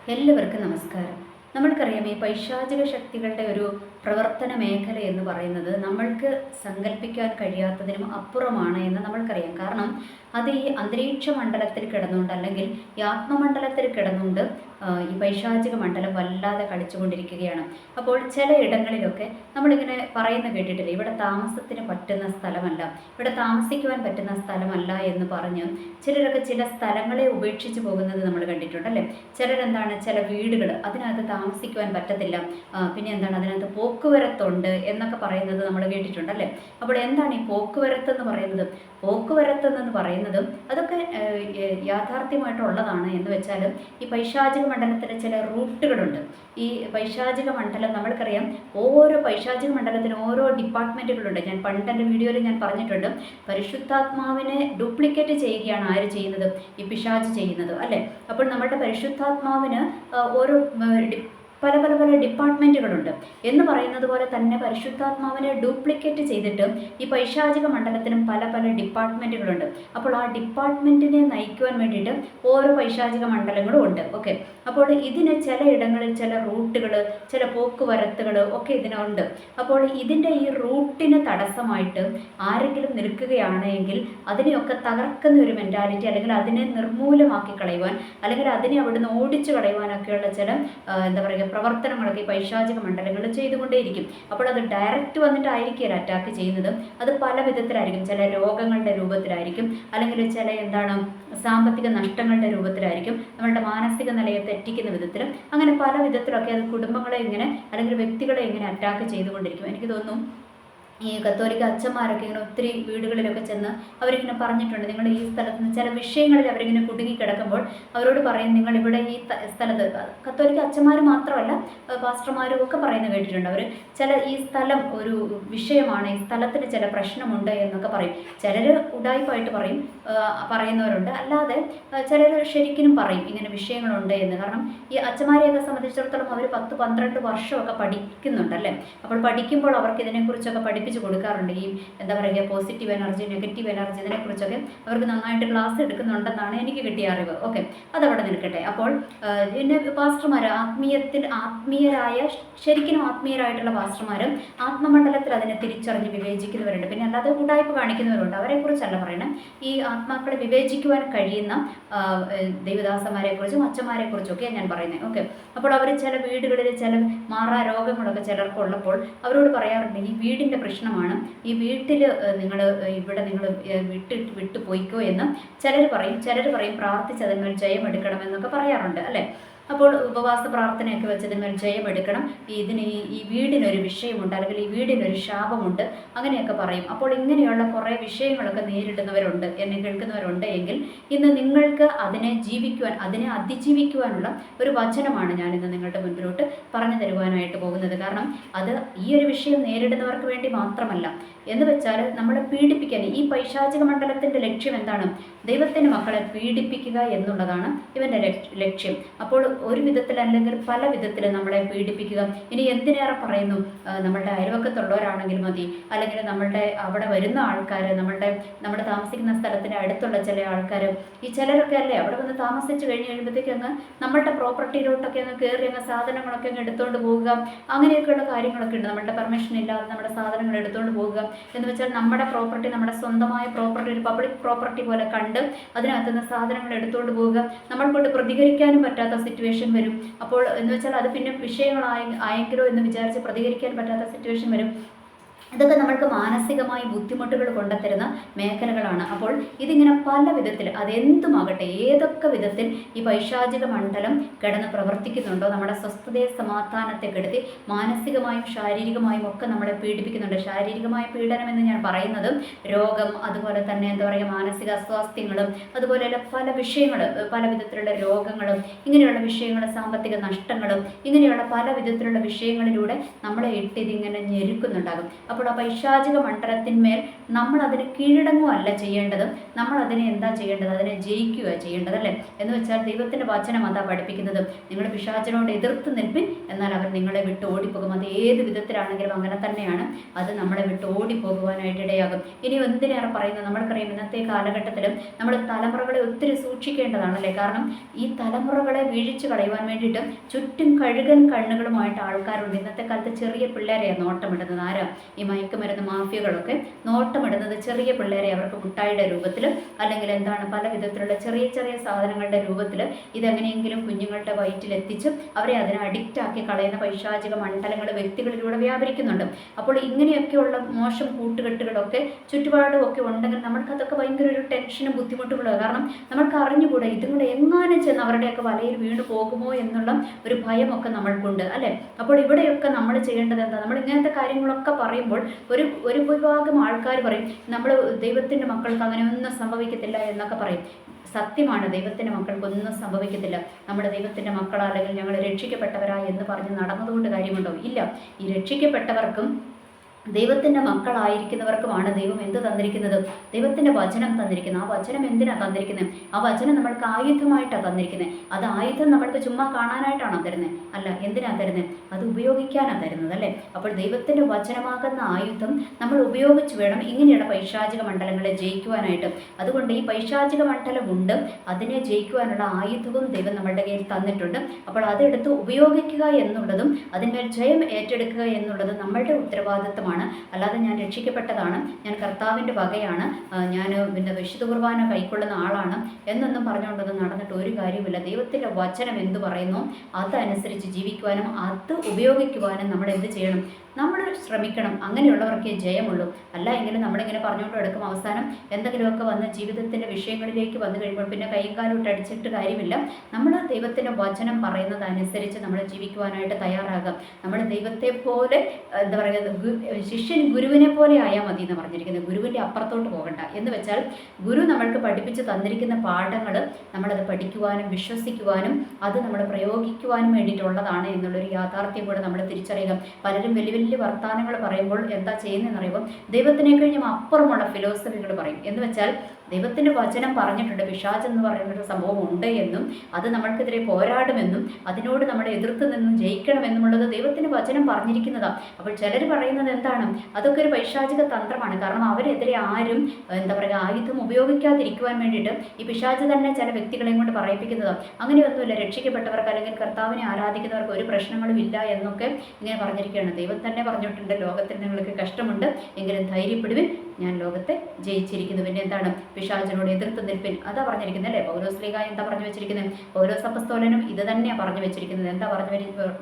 എല്ലാവർക്കും നമസ്കാരം. നമ്മൾക്കറിയാം, ഈ പൈശാചിക ശക്തികളുടെ ഒരു പ്രവർത്തന മേഖല എന്ന് പറയുന്നത് നമ്മൾക്ക് സങ്കല്പിക്കാൻ കഴിയാത്തതിനും അപ്പുറമാണ് എന്ന് നമ്മൾക്കറിയാം. കാരണം അത് ഈ അന്തരീക്ഷ മണ്ഡലത്തിൽ കിടന്നുകൊണ്ട്, അല്ലെങ്കിൽ ഈ ആത്മമണ്ഡലത്തിൽ കിടന്നുകൊണ്ട് ഈ പൈശാചിക മണ്ഡലം വല്ലാതെ കളിച്ചുകൊണ്ടിരിക്കുകയാണ്. അപ്പോൾ ചില ഇടങ്ങളിലൊക്കെ നമ്മളിങ്ങനെ പറയുന്ന കേട്ടിട്ടില്ല, ഇവിടെ താമസത്തിന് പറ്റുന്ന സ്ഥലമല്ല, ഇവിടെ താമസിക്കുവാൻ പറ്റുന്ന സ്ഥലമല്ല എന്ന് പറഞ്ഞ് ചിലരൊക്കെ ചില സ്ഥലങ്ങളെ ഉപേക്ഷിച്ച് പോകുന്നത് നമ്മൾ കണ്ടിട്ടുണ്ടല്ലേ. ചിലരെന്താണ്, ചില വീടുകൾ അതിനകത്ത് താമസിക്കുവാൻ പറ്റത്തില്ല, പിന്നെ എന്താണ്, അതിനകത്ത് പോക്കുവരത്തുണ്ട് എന്നൊക്കെ പറയുന്നത് നമ്മൾ കേട്ടിട്ടുണ്ടല്ലേ. അപ്പോൾ എന്താണ് ഈ പോക്കുവരത്ത് എന്ന് പറയുന്നത്? പോക്കുവരത്ത് എന്ന് പറയുന്നതും അതൊക്കെ യാഥാർത്ഥ്യമായിട്ടുള്ളതാണ്. എന്ന് വെച്ചാൽ ഈ പൈശാചിക മണ്ഡലത്തിലെ ചില റൂട്ടുകളുണ്ട്. ഈ പൈശാചിക മണ്ഡലം നമ്മൾക്കറിയാം, ഓരോ പൈശാചിക മണ്ഡലത്തിന് ഓരോ ഡിപ്പാർട്ട്മെൻറ്റുകളുണ്ട്. ഞാൻ പണ്ടെൻ്റെ വീഡിയോയിൽ ഞാൻ പറഞ്ഞിട്ടുണ്ട്, പരിശുദ്ധാത്മാവിനെ ഡ്യൂപ്ലിക്കേറ്റ് ചെയ്യുകയാണ് ആര് ചെയ്യുന്നത്? ഈ പിശാച് ചെയ്യുന്നത് അല്ലേ. അപ്പോൾ നമ്മുടെ പരിശുദ്ധാത്മാവിന് ഓരോ പല പല പല ഡിപ്പാർട്ട്മെൻറ്റുകളുണ്ട് എന്ന് പറയുന്നത് പോലെ തന്നെ പരിശുദ്ധാത്മാവിനെ ഡ്യൂപ്ലിക്കേറ്റ് ചെയ്തിട്ട് ഈ പൈശാചിക മണ്ഡലത്തിനും പല പല ഡിപ്പാർട്ട്മെൻറ്റുകളുണ്ട്. അപ്പോൾ ആ ഡിപ്പാർട്ട്മെൻറ്റിനെ നയിക്കുവാൻ വേണ്ടിയിട്ട് ഓരോ പൈശാചിക മണ്ഡലങ്ങളും ഉണ്ട്. ഓക്കെ, അപ്പോൾ ഇതിന് ചില ഇടങ്ങളിൽ ചില റൂട്ടുകൾ, ചില പോക്കുവരത്തുകൾ ഒക്കെ ഇതിനുണ്ട്. അപ്പോൾ ഇതിൻ്റെ ഈ റൂട്ടിന് തടസ്സമായിട്ട് ആരെങ്കിലും നിൽക്കുകയാണെങ്കിൽ അതിനെയൊക്കെ തകർക്കുന്ന ഒരു മെൻറ്റാലിറ്റി, അല്ലെങ്കിൽ അതിനെ നിർമൂലമാക്കി കളയുവാൻ, അല്ലെങ്കിൽ അതിനെ അവിടുന്ന് ഓടിച്ചു കളയുവാനൊക്കെയുള്ള ചില എന്താ പറയുക പ്രവർത്തനങ്ങളൊക്കെ ഈ പൈശാചിക മണ്ഡലങ്ങളിൽ ചെയ്തുകൊണ്ടേയിരിക്കും. അപ്പോൾ അത് ഡയറക്റ്റ് വന്നിട്ടായിരിക്കും അറ്റാക്ക് ചെയ്യുന്നത്. അത് പല വിധത്തിലായിരിക്കും. ചില രോഗങ്ങളുടെ രൂപത്തിലായിരിക്കും, അല്ലെങ്കിൽ ചില എന്താണ് സാമ്പത്തിക നഷ്ടങ്ങളുടെ രൂപത്തിലായിരിക്കും, നമ്മളുടെ മാനസിക നിലയെ തെറ്റിക്കുന്ന വിധത്തിലും, അങ്ങനെ പല വിധത്തിലൊക്കെ അത് കുടുംബങ്ങളെ ഇങ്ങനെ അല്ലെങ്കിൽ വ്യക്തികളെ ഇങ്ങനെ അറ്റാക്ക് ചെയ്തുകൊണ്ടിരിക്കും. എനിക്ക് തോന്നുന്നു ഈ കത്തോലിക്ക അച്ഛന്മാരൊക്കെ ഇങ്ങനെ ഒത്തിരി വീടുകളിലൊക്കെ ചെന്ന് അവരിങ്ങനെ പറഞ്ഞിട്ടുണ്ട്, നിങ്ങൾ ഈ സ്ഥലത്ത് നിന്ന് ചില വിഷയങ്ങളിൽ അവരിങ്ങനെ കുടുങ്ങി കിടക്കുമ്പോൾ അവരോട് പറയും, നിങ്ങളിവിടെ ഈ സ്ഥലത്ത്, കത്തോലിക്ക അച്ഛന്മാർ മാത്രമല്ല പാസ്റ്റർമാരും ഒക്കെ പറയുന്നത് കേട്ടിട്ടുണ്ട്. അവർ ഈ സ്ഥലം ഒരു വിഷയമാണ്, ഈ സ്ഥലത്തിന് ചില പ്രശ്നമുണ്ട് എന്നൊക്കെ പറയും. ചിലർ ഉടായ്പായിട്ട് പറയുന്നവരുണ്ട്, അല്ലാതെ ചിലർ ശരിക്കും പറയും ഇങ്ങനെ വിഷയങ്ങളുണ്ട് എന്ന്. കാരണം ഈ അച്ഛന്മാരെയൊക്കെ സംബന്ധിച്ചിടത്തോളം അവർ 10-12 വർഷമൊക്കെ പഠിക്കുന്നുണ്ടല്ലേ. അപ്പോൾ പഠിക്കുമ്പോൾ അവർക്ക് ഇതിനെക്കുറിച്ചൊക്കെ പഠിപ്പിച്ച് കൊടുക്കാറുണ്ട്. ഈ എന്താ പറയുക, പോസിറ്റീവ് എനർജി, നെഗറ്റീവ് എനർജി, ഇതിനെക്കുറിച്ചൊക്കെ അവർക്ക് നന്നായിട്ട് ക്ലാസ് എടുക്കുന്നുണ്ടെന്നാണ് എനിക്ക് കിട്ടിയ അറിവ്. ഓക്കെ, അതവിടെ നിൽക്കട്ടെ. അപ്പോൾ പിന്നെ പാസ്റ്റർമാർ ആത്മീയരായ, ശരിക്കും ആത്മീയരായിട്ടുള്ള പാസ്റ്റർമാർ ആത്മമണ്ഡലത്തിൽ അതിനെ തിരിച്ചറിഞ്ഞ് വിവേചിക്കുന്നവരുണ്ട്. പിന്നെ അല്ലാതെ ഉടായ്പ കാണിക്കുന്നവരുണ്ട്. അവരെക്കുറിച്ചല്ല പറയണം. ഈ ആത്മാക്കളെ വിവേചിക്കുവാൻ കഴിയുന്ന ദൈവദാസന്മാരെ കുറിച്ചും അച്ഛന്മാരെ കുറിച്ചൊക്കെയാണ് ഞാൻ പറയുന്നത്. ഓക്കെ, അപ്പോൾ അവർ ചില വീടുകളിൽ ചില മാറാ രോഗങ്ങളൊക്കെ ചിലർക്കുള്ളപ്പോൾ അവരോട് പറയാറുണ്ട്, ഈ വീടിൻ്റെ പ്രശ്നമാണ്, ഈ വീട്ടിൽ ഇവിടെ നിങ്ങൾ വിട്ടു പോയിക്കോ എന്ന് ചിലർ പറയും പ്രാർത്ഥിച്ച് അതിന്മേൽ ജയം എടുക്കണമെന്നൊക്കെ പറയാറുണ്ട് അല്ലേ. അപ്പോൾ ഉപവാസ പ്രാർത്ഥനയൊക്കെ വെച്ചതിന്മേൽ ജയം എടുക്കണം, ഈ വീടിനൊരു വിഷയമുണ്ട്, അല്ലെങ്കിൽ ഈ വീടിനൊരു ശാപമുണ്ട്, അങ്ങനെയൊക്കെ പറയും. അപ്പോൾ ഇങ്ങനെയുള്ള കുറേ വിഷയങ്ങളൊക്കെ നേരിടുന്നവരുണ്ട്, എന്നെ കേൾക്കുന്നവരുണ്ട് എങ്കിൽ ഇന്ന് നിങ്ങൾക്ക് അതിനെ ജീവിക്കുവാൻ, അതിനെ അതിജീവിക്കുവാനുള്ള ഒരു വചനമാണ് ഞാനിന്ന് നിങ്ങളുടെ മുൻപിലോട്ട് പറഞ്ഞു തരുവാനായിട്ട് പോകുന്നത്. കാരണം അത് ഈ ഒരു വിഷയം നേരിടുന്നവർക്ക് വേണ്ടി മാത്രമല്ല. എന്ന് വെച്ചാൽ നമ്മളെ പീഡിപ്പിക്കാൻ, ഈ പൈശാചിക മണ്ഡലത്തിൻ്റെ ലക്ഷ്യം എന്താണ്? ദൈവത്തിൻ്റെ മക്കളെ പീഡിപ്പിക്കുക എന്നുള്ളതാണ് ഇവൻ്റെ ലക്ഷ്യം. അപ്പോൾ ഒരു വിധത്തിൽ അല്ലെങ്കിൽ പല വിധത്തിൽ നമ്മളെ പീഡിപ്പിക്കുക. ഇനി എന്തിനേറെ പറയുന്നു, നമ്മളുടെ അയൽവക്കത്തുള്ളവരാണെങ്കിൽ മതി, അല്ലെങ്കിൽ നമ്മളുടെ അവിടെ വരുന്ന ആൾക്കാർ, നമ്മൾ താമസിക്കുന്ന സ്ഥലത്തിന് അടുത്തുള്ള ചില ആൾക്കാർ, ഈ ചിലരൊക്കെ അല്ലേ അവിടെ വന്ന് താമസിച്ച് കഴിയുമ്പോഴത്തേക്ക് അങ്ങ് നമ്മളുടെ പ്രോപ്പർട്ടിയിലോട്ടൊക്കെ അങ്ങ് കയറി അങ്ങ് സാധനങ്ങളൊക്കെ അങ്ങ് എടുത്തുകൊണ്ട് പോവുക, അങ്ങനെയൊക്കെയുള്ള കാര്യങ്ങളൊക്കെ ഉണ്ട്. നമ്മളുടെ പെർമിഷൻ ഇല്ലാതെ നമ്മുടെ സാധനങ്ങൾ എടുത്തുകൊണ്ട് പോവുക എന്ന് വെച്ചാൽ നമ്മുടെ പ്രോപ്പർട്ടി, നമ്മുടെ സ്വന്തമായ പ്രോപ്പർട്ടി ഒരു പബ്ലിക് പ്രോപ്പർട്ടി പോലെ കണ്ട് അതിനകത്തുനിന്ന് സാധനങ്ങൾ എടുത്തുകൊണ്ട് പോവുക. നമ്മൾക്കൊണ്ട് പ്രതികരിക്കാനും പറ്റാത്ത സിറ്റുവേഷൻ വരും. അപ്പോൾ എന്ന് വെച്ചാൽ അത് പിന്നെ വിഷയങ്ങളായെങ്കിലോ എന്ന് വിചാരിച്ച് പ്രതികരിക്കാൻ പറ്റാത്ത സിറ്റുവേഷൻ വരും. ഇതൊക്കെ നമ്മൾക്ക് മാനസികമായി ബുദ്ധിമുട്ടുകൾ കൊണ്ടുത്തരുന്ന മേഖലകളാണ്. അപ്പോൾ ഇതിങ്ങനെ പല വിധത്തിൽ, അതെന്തുമാകട്ടെ, ഏതൊക്കെ വിധത്തിൽ ഈ പൈശാചിക മണ്ഡലം കിടന്ന് പ്രവർത്തിക്കുന്നുണ്ടോ, നമ്മുടെ സ്വസ്ഥതയെ സമാധാനത്തെ കെടുത്തി മാനസികമായും ശാരീരികമായും ഒക്കെ നമ്മളെ പീഡിപ്പിക്കുന്നുണ്ട്. ശാരീരികമായ പീഡനം എന്ന് ഞാൻ പറയുന്നത് രോഗം, അതുപോലെ തന്നെ എന്താ പറയുക, മാനസിക അസ്വാസ്ഥ്യങ്ങളും, അതുപോലെ പല വിഷയങ്ങൾ, പല വിധത്തിലുള്ള രോഗങ്ങളും, ഇങ്ങനെയുള്ള വിഷയങ്ങൾ, സാമ്പത്തിക നഷ്ടങ്ങളും, ഇങ്ങനെയുള്ള പല വിധത്തിലുള്ള വിഷയങ്ങളിലൂടെ നമ്മളെ ഇതിങ്ങനെ ഞെരുക്കുന്നുണ്ടാകും. അപ്പോൾ അപ്പോൾ ആ പൈശാചിക മണ്ഡലത്തിന്മേൽ നമ്മൾ അതിന് കീഴടങ്ങുകയല്ല ചെയ്യേണ്ടത്, നമ്മൾ അതിനെ എന്താ ചെയ്യേണ്ടത്? അതിനെ ജയിക്കുക ചെയ്യേണ്ടത്, അല്ലേ? എന്ന് വെച്ചാൽ ദൈവത്തിൻ്റെ വചനം അതാ പഠിപ്പിക്കുന്നത്. നിങ്ങൾ പിശാചിനോട് എതിർത്ത് നിൽപ്പിൻ, എന്നാൽ അവർ നിങ്ങളെ വിട്ട് ഓടിപ്പോകും. അത് ഏത് വിധത്തിലാണെങ്കിലും അങ്ങനെ തന്നെയാണ്, അത് നമ്മളെ വിട്ട് ഓടിപ്പോകുവാനായിട്ട് ഇടയാകും. ഇനി എന്തിനേറെ പറയുന്നത്, നമ്മൾക്കറിയാം ഇന്നത്തെ കാലഘട്ടത്തിലും നമ്മൾ തലമുറകളെ ഒത്തിരി സൂക്ഷിക്കേണ്ടതാണല്ലേ. കാരണം ഈ തലമുറകളെ വീഴിച്ചു കളയുവാൻ വേണ്ടിയിട്ട് ചുറ്റും കഴുകൻ കണ്ണുകളുമായിട്ട് ആൾക്കാരുണ്ട്. ഇന്നത്തെ കാലത്ത് ചെറിയ പിള്ളേരെയാണ് നോട്ടമിടുന്നത്. ആരാ? ഈ മയക്കുമരുന്ന് മാഫിയകളൊക്കെ നോട്ടമിടുന്നത് ചെറിയ പിള്ളേരെ. അവർക്ക് മുട്ടായിയുടെ രൂപത്തിൽ അല്ലെങ്കിൽ എന്താണ് പല വിധത്തിലുള്ള ചെറിയ ചെറിയ സാധനങ്ങളുടെ രൂപത്തിൽ ഇതെങ്ങനെയെങ്കിലും കുഞ്ഞുങ്ങളുടെ വയറ്റിലെത്തിച്ച് അവരെ അതിനെ അഡിക്റ്റാക്കി കളയുന്ന പൈശാചിക മണ്ഡലങ്ങൾ വ്യക്തികളിലൂടെ വ്യാപരിക്കുന്നുണ്ട്. അപ്പോൾ ഇങ്ങനെയൊക്കെയുള്ള മോശം കൂട്ടുകെട്ടുകളൊക്കെ ചുറ്റുപാടും ഒക്കെ ഉണ്ടെങ്കിൽ നമ്മൾക്കതൊക്കെ ഭയങ്കര ഒരു ടെൻഷനും ബുദ്ധിമുട്ടുകളും. കാരണം നമ്മൾക്ക് അറിഞ്ഞുകൂടാ ഇതുകൂടെ എങ്ങാനും ചെന്ന് അവരുടെയൊക്കെ വലയിൽ വീണ് പോകുമോ എന്നുള്ള ഒരു ഭയമൊക്കെ നമ്മൾക്കുണ്ട്, അല്ലേ? അപ്പോൾ ഇവിടെയൊക്കെ നമ്മൾ ചെയ്യേണ്ടത് എന്താ? നമ്മൾ ഇങ്ങനത്തെ കാര്യങ്ങളൊക്കെ പറയുമ്പോൾ ഒരു വിഭാഗം ആൾക്കാർ പറയും നമ്മൾ ദൈവത്തിൻ്റെ മക്കൾക്ക് അങ്ങനെ ഒന്നും സംഭവിക്കത്തില്ല എന്നൊക്കെ പറയും. സത്യമാണ്, ദൈവത്തിൻ്റെ മക്കൾക്കൊന്നും സംഭവിക്കത്തില്ല. നമ്മുടെ ദൈവത്തിൻ്റെ മക്കളാ അല്ലെങ്കിൽ ഞങ്ങൾ രക്ഷിക്കപ്പെട്ടവരാ എന്ന് പറഞ്ഞ് നടന്നതുകൊണ്ട് കാര്യമുണ്ടോ? ഇല്ല. ഈ രക്ഷിക്കപ്പെട്ടവർക്കും ദൈവത്തിൻ്റെ മക്കളായിരിക്കുന്നവർക്കുമാണ് ദൈവം എന്ത് തന്നിരിക്കുന്നത്? ദൈവത്തിൻ്റെ വചനം തന്നിരിക്കുന്നത്. ആ വചനം എന്തിനാണ് തന്നിരിക്കുന്നത്? ആ വചനം നമ്മൾക്ക് ആയുധമായിട്ടാണ് തന്നിരിക്കുന്നത്. അത് ആയുധം നമ്മൾക്ക് ചുമ്മാ കാണാനായിട്ടാണോ തരുന്നത്? അല്ല. എന്തിനാണ് തരുന്നത്? അത് ഉപയോഗിക്കാനാണ് തരുന്നത്, അല്ലേ? അപ്പോൾ ദൈവത്തിൻ്റെ വചനമാകുന്ന ആയുധം നമ്മൾ ഉപയോഗിച്ച് വേണം ഇങ്ങനെയുള്ള പൈശാചിക മണ്ഡലങ്ങളെ ജയിക്കുവാനായിട്ട്. അതുകൊണ്ട് ഈ പൈശാചിക മണ്ഡലമുണ്ട്, അതിനെ ജയിക്കുവാനുള്ള ആയുധവും ദൈവം നമ്മളുടെ കയ്യിൽ തന്നിട്ടുണ്ട്. അപ്പോൾ അതെടുത്ത് ഉപയോഗിക്കുക എന്നുള്ളതും അതിന്മേൽ ജയം ഏറ്റെടുക്കുക എന്നുള്ളതും നമ്മളുടെ ഉത്തരവാദിത്തമാണ്. അല്ലാതെ ഞാൻ രക്ഷിക്കപ്പെട്ടതാണ്, ഞാൻ കർത്താവിൻ്റെ വകയാണ്, ഞാൻ പിന്നെ വിശുദ്ധ കുർബാന കൈക്കൊള്ളുന്ന ആളാണ് എന്നൊന്നും പറഞ്ഞുകൊണ്ടൊന്നും നടന്നിട്ട് ഒരു കാര്യമില്ല. ദൈവത്തിൻ്റെ വചനം എന്ത് പറയുന്നു അതനുസരിച്ച് ജീവിക്കുവാനും അത് ഉപയോഗിക്കുവാനും നമ്മൾ എന്ത് ചെയ്യണം? നമ്മൾ ശ്രമിക്കണം. അങ്ങനെയുള്ളവർക്കേ ജയമുള്ളൂ. അല്ല എങ്കിലും നമ്മളിങ്ങനെ പറഞ്ഞുകൊണ്ട് എടുക്കും, അവസാനം എന്തെങ്കിലുമൊക്കെ വന്ന് ജീവിതത്തിൻ്റെ വിഷയങ്ങളിലേക്ക് വന്നു കഴിയുമ്പോൾ പിന്നെ കൈയും കാലോട്ട് അടിച്ചിട്ട് കാര്യമില്ല. നമ്മൾ ദൈവത്തിൻ്റെ വചനം പറയുന്നത് അനുസരിച്ച് നമ്മൾ ജീവിക്കുവാനായിട്ട് തയ്യാറാകാം. നമ്മൾ ദൈവത്തെ പോലെ എന്താ പറയുക, ശിഷ്യൻ ഗുരുവിനെ പോലെ ആയാൽ മതി എന്ന് പറഞ്ഞിരിക്കുന്നത്. ഗുരുവിൻ്റെ അപ്പുറത്തോട്ട് പോകണ്ട എന്ന് വെച്ചാൽ ഗുരു നമ്മൾക്ക് പഠിപ്പിച്ച് തന്നിരിക്കുന്ന പാഠങ്ങൾ നമ്മളത് പഠിക്കുവാനും വിശ്വസിക്കുവാനും അത് നമ്മൾ പ്രയോഗിക്കുവാനും വേണ്ടിയിട്ടുള്ളതാണ് എന്നുള്ളൊരു യാഥാർത്ഥ്യം കൂടെ നമ്മൾ തിരിച്ചറിയുക. പലരും വലിയ വലിയ വർത്തമാനങ്ങൾ പറയുമ്പോൾ എന്താ ചെയ്യുന്നതെന്ന് അറിയുമ്പോൾ ദൈവത്തിനെ കഴിഞ്ഞും അപ്പുറമുള്ള ഫിലോസഫികൾ പറയും. എന്ന് വെച്ചാൽ ദൈവത്തിൻ്റെ വചനം പറഞ്ഞിട്ടുണ്ട് പിശാച് എന്ന് പറയുന്നൊരു സംഭവം ഉണ്ട് എന്നും അത് നമ്മൾക്കെതിരെ പോരാടുമെന്നും അതിനോട് നമ്മൾ എതിർത്ത് നിന്നും ജയിക്കണമെന്നുമുള്ളത് ദൈവത്തിൻ്റെ വചനം പറഞ്ഞിരിക്കുന്നതാണ്. അപ്പോൾ ചിലർ പറയുന്നത് എന്താണ്? അതൊക്കെ ഒരു പൈശാചിക തന്ത്രമാണ്. കാരണം അവരെതിരെ ആരും എന്താ പറയുക ആയുധം ഉപയോഗിക്കാതിരിക്കുവാൻ വേണ്ടിയിട്ട് ഈ പിശാച് തന്നെ ചില വ്യക്തികളെയും കൊണ്ട് പറയിപ്പിക്കുന്നതാണ്. അങ്ങനെയൊന്നുമില്ല, രക്ഷിക്കപ്പെട്ടവർക്ക് അല്ലെങ്കിൽ കർത്താവിനെ ആരാധിക്കുന്നവർക്ക് ഒരു പ്രശ്നങ്ങളും ഇല്ല എന്നൊക്കെ ഇങ്ങനെ പറഞ്ഞിരിക്കുകയാണ്. ദൈവം തന്നെ പറഞ്ഞിട്ടുണ്ട്, ലോകത്തിൽ നിങ്ങൾക്ക് കഷ്ടമുണ്ട് എങ്കിലും ധൈര്യപ്പെടുവിൻ, ഞാൻ ലോകത്തെ ജയിച്ചിരിക്കുന്നു. പിന്നെ എന്താണ്? പിശാചിനോട് എതിർത്ത് നിൽപ്പിൻ, അതാ പറഞ്ഞിരിക്കുന്നത്, അല്ലേ? പൗലോസ്ലീഹ എന്താ പറഞ്ഞു വെച്ചിരിക്കുന്നത്? പൗലോസ് അപ്പസ്തോലനും ഇത് തന്നെയാണ് പറഞ്ഞു വെച്ചിരിക്കുന്നത്. എന്താ പറഞ്ഞു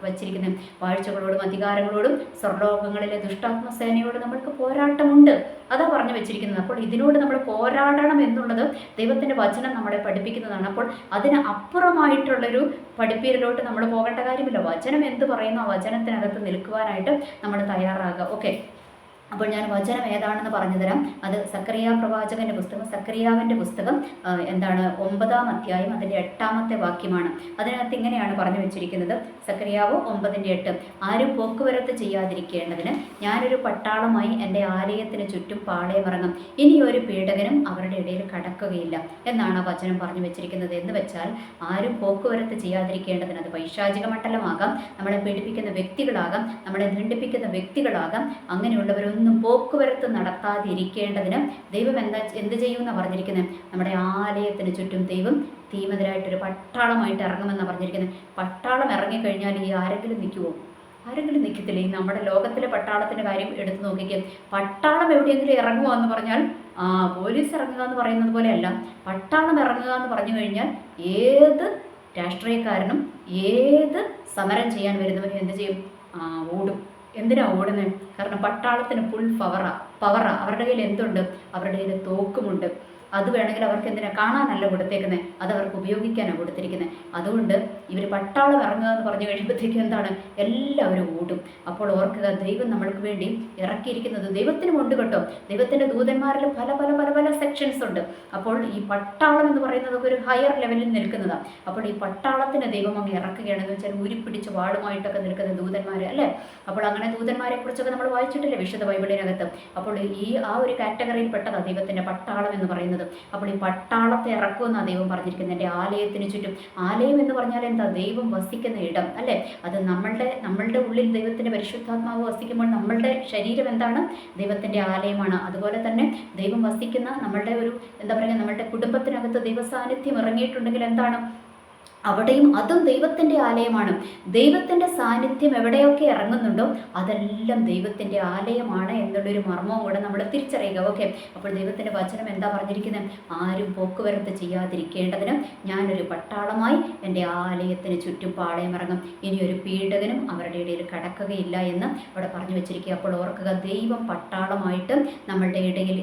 വെച്ചിരിക്കുന്നത്? വാഴ്ചകളോടും അധികാരങ്ങളോടും സ്വർലോകങ്ങളിലെ ദുഷ്ടാത്മസേനയോട് നമ്മൾക്ക് പോരാട്ടമുണ്ട്, അതാ പറഞ്ഞു വെച്ചിരിക്കുന്നത്. അപ്പോൾ ഇതിനോട് നമ്മൾ പോരാടണം എന്നുള്ളത് ദൈവത്തിൻ്റെ വചനം നമ്മളെ പഠിപ്പിക്കുന്നതാണ്. അപ്പോൾ അതിന് അപ്പുറമായിട്ടുള്ളൊരു പഠിപ്പീരിലോട്ട് നമ്മൾ പോകേണ്ട കാര്യമില്ല. വചനം എന്ത് പറയുന്നു ആ വചനത്തിനകത്ത് നിൽക്കുവാനായിട്ട് നമ്മൾ തയ്യാറാകുക. ഓക്കെ, അപ്പോൾ ഞാൻ വചനം ഏതാണെന്ന് പറഞ്ഞു തരാം. അത് സക്കറിയ പ്രവാചകൻ്റെ പുസ്തകം, സക്കറിയാവിൻ്റെ പുസ്തകം എന്താണ് 9-ാം അധ്യായം അതിൻ്റെ 8-ാമത്തെ വാക്യമാണ്. അതിനകത്ത് ഇങ്ങനെയാണ് പറഞ്ഞു വെച്ചിരിക്കുന്നത്. സക്കറിയാവ് 9:8. ആരും പോക്കുവരത്ത് ചെയ്യാതിരിക്കേണ്ടതിന് ഞാനൊരു പട്ടാളമായി എൻ്റെ ആലയത്തിന് ചുറ്റും പാളയമിറങ്ങും, ഇനി ഒരു പീഡകനും അവരുടെ ഇടയിൽ കടക്കുകയില്ല എന്നാണ് ആ വചനം പറഞ്ഞു വെച്ചിരിക്കുന്നത്. എന്ന് വെച്ചാൽ ആരും പോക്കുവരത്ത് ചെയ്യാതിരിക്കേണ്ടതിന്, അത് പൈശാചിക മണ്ഡലമാകാം, നമ്മളെ പീഡിപ്പിക്കുന്ന വ്യക്തികളാകാം, നമ്മളെ ദണ്ഡിപ്പിക്കുന്ന വ്യക്തികളാകാം, അങ്ങനെയുള്ളവരൊന്നും പോക്കുവരത്ത് നടത്താതിരിക്കേണ്ടതിന് ദൈവം എന്ത് ചെയ്യുമെന്നാണ് പറഞ്ഞിരിക്കുന്നത്? നമ്മുടെ ആലയത്തിന് ചുറ്റും ദൈവം തീമതിരായിട്ടൊരു പട്ടാളമായിട്ട് ഇറങ്ങുമെന്നാണ് പറഞ്ഞിരിക്കുന്നത്. പട്ടാളം ഇറങ്ങിക്കഴിഞ്ഞാൽ ഈ ആരെങ്കിലും നിൽക്കുമോ? ആരെങ്കിലും നിൽക്കത്തില്ല. ഈ നമ്മുടെ ലോകത്തിലെ പട്ടാളത്തിൻ്റെ കാര്യം എടുത്തു നോക്കിക്കുക. പട്ടാളം എവിടെയെങ്കിലും ഇറങ്ങുമോ എന്ന് പറഞ്ഞാൽ പോലീസ് ഇറങ്ങുക എന്ന് പറയുന്നത് പോലെയല്ല. പട്ടാളം ഇറങ്ങുക എന്ന് പറഞ്ഞു കഴിഞ്ഞാൽ ഏത് രാഷ്ട്രീയക്കാരനും ഏത് സമരം ചെയ്യാൻ വരുന്നവനും എന്ത് ചെയ്യും? ഓടും. എന്തിനാ ഓടുന്നത്? കാരണം പട്ടാളത്തിന് ഫുൾ പവറാ. അവരുടെ കയ്യിൽ എന്തുണ്ട്? അവരുടെ കയ്യിൽ തോക്കുമുണ്ട്. അത് വേണമെങ്കിൽ അവർക്ക് എന്തിനാ കാണാനല്ല കൊടുത്തേക്കുന്നത്, അത് അവർക്ക് ഉപയോഗിക്കാനാണ് കൊടുത്തിരിക്കുന്നത്. അതുകൊണ്ട് ഇവർ പട്ടാളം ഇറങ്ങുക എന്ന് പറഞ്ഞു കഴിയുമ്പോഴത്തേക്കും എന്താണ്, എല്ലാവരും ഓടും. അപ്പോൾ ഓർക്കുക, ദൈവം നമ്മൾക്ക് വേണ്ടി ഇറക്കിയിരിക്കുന്നത് ദൈവത്തിനും ഉണ്ട് കേട്ടോ. ദൈവത്തിൻ്റെ ദൂതന്മാരിൽ പല പല പല പല സെക്ഷൻസ് ഉണ്ട്. അപ്പോൾ ഈ പട്ടാളം എന്ന് പറയുന്നത് ഒരു ഹയർ ലെവലിൽ നിൽക്കുന്നതാണ്. അപ്പോൾ ഈ പട്ടാളത്തിന് ദൈവം അങ്ങ് ഇറക്കുകയാണെന്ന് വെച്ചാൽ ഉരുപ്പിടിച്ച് വാളുമായിട്ടൊക്കെ നിൽക്കുന്ന ദൂതന്മാർ അല്ലേ. അപ്പോൾ അങ്ങനെ ദൂതന്മാരെ കുറിച്ചൊക്കെ നമ്മൾ വായിച്ചിട്ടില്ലേ വിശുദ്ധ ബൈബിളിനകത്ത്. അപ്പോൾ ആ ഒരു കാറ്റഗറിയിൽ പെട്ടതാണ് ദൈവത്തിൻ്റെ പട്ടാളം എന്ന് പറയുന്നത്. അപ്പോൾ ഈ പട്ടാളത്തെ ഇറക്കുമെന്നാണ് ദൈവം പറഞ്ഞിരിക്കുന്നത്. എൻ്റെ ആലയത്തിന് ചുറ്റും. ആലയം എന്ന് പറഞ്ഞാൽ എന്താ, ദൈവം വസിക്കുന്ന ഇടം അല്ലേ. അത് നമ്മളുടെ ഉള്ളിൽ ദൈവത്തിൻ്റെ പരിശുദ്ധാത്മാവ് വസിക്കുമ്പോൾ നമ്മളുടെ ശരീരം എന്താണ്, ദൈവത്തിൻ്റെ ആലയമാണ്. അതുപോലെ തന്നെ ദൈവം വസിക്കുന്ന നമ്മളുടെ ഒരു എന്താ പറയുക, നമ്മളുടെ കുടുംബത്തിനകത്ത് ദൈവ സാന്നിധ്യം ഇറങ്ങിയിട്ടുണ്ടെങ്കിൽ എന്താണ്, അവിടെയും അതും ദൈവത്തിൻ്റെ ആലയമാണ്. ദൈവത്തിൻ്റെ സാന്നിധ്യം എവിടെയൊക്കെ ഇറങ്ങുന്നുണ്ടോ അതെല്ലാം ദൈവത്തിൻ്റെ ആലയമാണ് എന്നുള്ളൊരു മർമ്മവും കൂടെ നമ്മൾ തിരിച്ചറിയുക. ഓക്കെ, അപ്പോൾ ദൈവത്തിൻ്റെ വചനം എന്താ പറഞ്ഞിരിക്കുന്നത്, ആരും പോക്കുവരത്ത് ചെയ്യാതിരിക്കേണ്ടതിന് ഞാനൊരു പട്ടാളമായി എൻ്റെ ആലയത്തിന് ചുറ്റും പാളയമിറങ്ങും, ഇനിയൊരു പീഡകനും അവരുടെ ഇടയിൽ കടക്കുകയില്ല എന്ന് അവിടെ പറഞ്ഞു വെച്ചിരിക്കുക. അപ്പോൾ ഓർക്കുക, ദൈവം പട്ടാളമായിട്ട് നമ്മളുടെ ഇടയിൽ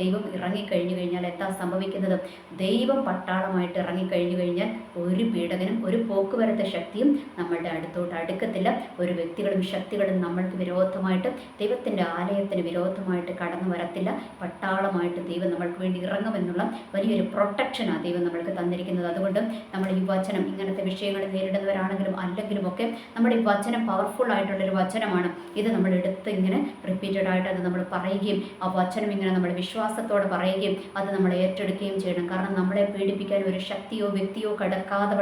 ദൈവം ഇറങ്ങിക്കഴിഞ്ഞു കഴിഞ്ഞാൽ എന്താ സംഭവിക്കുന്നത്, ദൈവം പട്ടാളമായിട്ട് ഇറങ്ങിക്കഴിഞ്ഞു കഴിഞ്ഞാൽ ഒരു പീഡകനും ഒരു പോക്കുവരത്തെ ശക്തിയും നമ്മളുടെ അടുക്കത്തില്ല. ഒരു വ്യക്തികളും ശക്തികളും നമ്മൾക്ക് വിരോധമായിട്ട്, ദൈവത്തിൻ്റെ ആലയത്തിന് വിരോധമായിട്ട് കടന്നു വരത്തില്ല. പട്ടാളമായിട്ട് ദൈവം നമ്മൾക്ക് വേണ്ടി ഇറങ്ങുമെന്നുള്ള വലിയൊരു പ്രൊട്ടക്ഷനാണ് ദൈവം നമ്മൾക്ക് തന്നിരിക്കുന്നത്. അതുകൊണ്ട് നമ്മൾ ഈ വചനം, ഇങ്ങനത്തെ വിഷയങ്ങൾ നേരിടുന്നവരാണെങ്കിലും അല്ലെങ്കിലും ഒക്കെ നമ്മുടെ ഈ വചനം പവർഫുൾ ആയിട്ടുള്ളൊരു വചനമാണ്. ഇത് നമ്മൾ എടുത്ത് ഇങ്ങനെ റിപ്പീറ്റഡ് ആയിട്ട് അത് നമ്മൾ പറയുകയും ആ വചനം ഇങ്ങനെ നമ്മൾ വിശ്വാസത്തോടെ പറയുകയും അത് നമ്മൾ ഏറ്റെടുക്കുകയും ചെയ്യണം. കാരണം നമ്മളെ പീഡിപ്പിക്കാൻ ഒരു ശക്തിയോ വ്യക്തിയോ കടക്കാതെ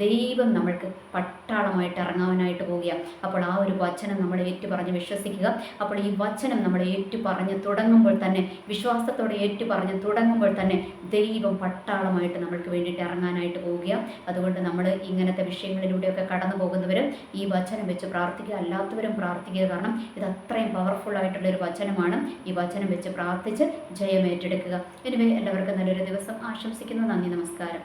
ദൈവം നമ്മൾക്ക് പട്ടാളമായിട്ട് ഇറങ്ങാനായിട്ട് പോവുകയാണ്. അപ്പോൾ ആ ഒരു വചനം നമ്മൾ ഏറ്റുപറഞ്ഞ് വിശ്വസിക്കുക. അപ്പോൾ ഈ വചനം നമ്മൾ ഏറ്റുപറഞ്ഞ് തുടങ്ങുമ്പോൾ തന്നെ, വിശ്വാസത്തോടെ ഏറ്റുപറഞ്ഞ് തുടങ്ങുമ്പോൾ തന്നെ ദൈവം പട്ടാളമായിട്ട് നമ്മൾക്ക് വേണ്ടിയിട്ട് ഇറങ്ങാനായിട്ട് പോവുകയാണ്. അതുകൊണ്ട് നമ്മൾ ഇങ്ങനത്തെ വിഷയങ്ങളിലൂടെയൊക്കെ കടന്നു പോകുന്നവർ ഈ വചനം വെച്ച് പ്രാർത്ഥിക്കുക, അല്ലാത്തവരും പ്രാർത്ഥിക്കുക. കാരണം ഇത് അത്രയും പവർഫുൾ ആയിട്ടുള്ളൊരു വചനമാണ്. ഈ വചനം വെച്ച് പ്രാർത്ഥിച്ച് ജയം ഏറ്റെടുക്കുക. എനിവേ, എല്ലാവർക്കും നല്ലൊരു ദിവസം ആശംസിക്കുന്നു. നന്ദി, നമസ്കാരം.